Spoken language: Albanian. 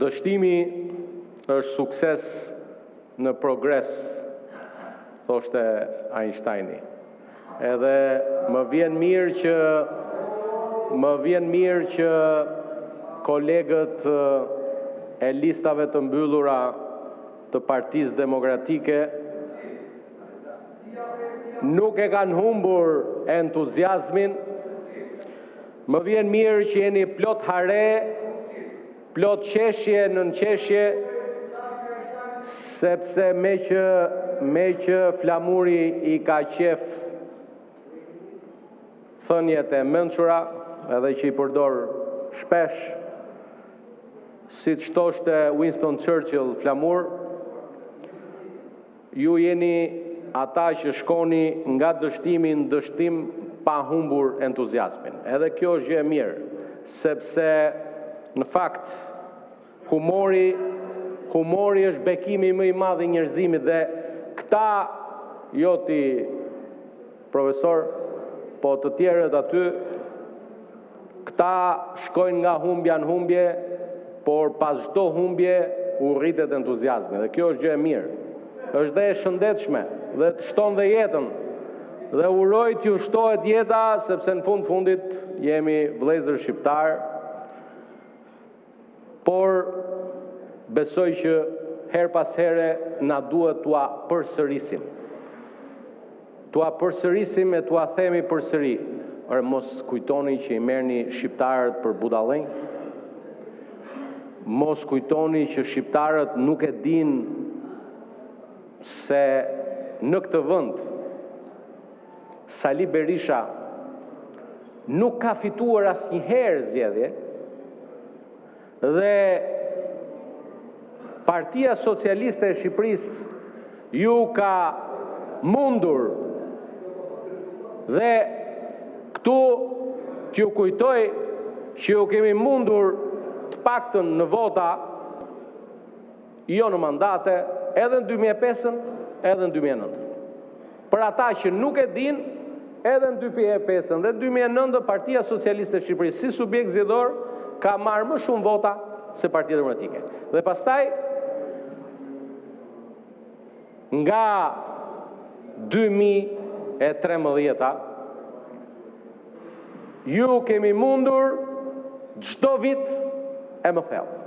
Dështimi është sukses në progres, thoshte Einsteini. Edhe më vjen mirë që kolegët e listave të mbyllura të Partisë Demokratike nuk e kanë humbur entuziazmin. Më vjen mirë që jeni plot hare, plot qeshje në qeshje, sepse me që Flamuri i ka qef thënjet e mençura, edhe që i përdor shpesh, si që thoshte Winston Churchill Flamur, ju jeni ata që shkoni nga dështimi në dështim pa humbur entuziazmin. Edhe kjo është gjë e mirë, sepse në fakt humori është bekimi më i madh i njerëzimit dhe këta, jo ti profesor, po të tjerët aty, këta shkojnë nga humbja në humbje, por pas çdo humbje u rritet entuziazmi dhe kjo është gjë e mirë. Është dhe e shëndetshme dhe të shton dhe jetën. Dhe uroj t'ju shtohet jeta, sepse në fundit jemi vëllezër shqiptar, por besoj që her pas here na duhet t'ua përsërisim. T'ua përsërisim e t'ua themi përsëri. Mos kujtoni që i merrni shqiptarët për budallënj. Mos kujtoni që shqiptarët nuk e dinë se në këtë vend Sali Berisha nuk ka fituar asnjëherë zgjedhje dhe Partia Socialiste e Shqipërisë ju ka mundur dhe këtu t'ju kujtoj që ju kemi mundur të paktën në vota, jo në mandate, edhe në 2005-ën, edhe në 2009. Për ata që nuk e din, edhe në 2005-ën dhe 2009 Partia Socialiste e Shqipërisë si subjekt zgjedhor ka marrë më shumë vota se Partia Demokratike. Dhe pastaj nga 2013 ju kemi mundur çdo vit e më thellë.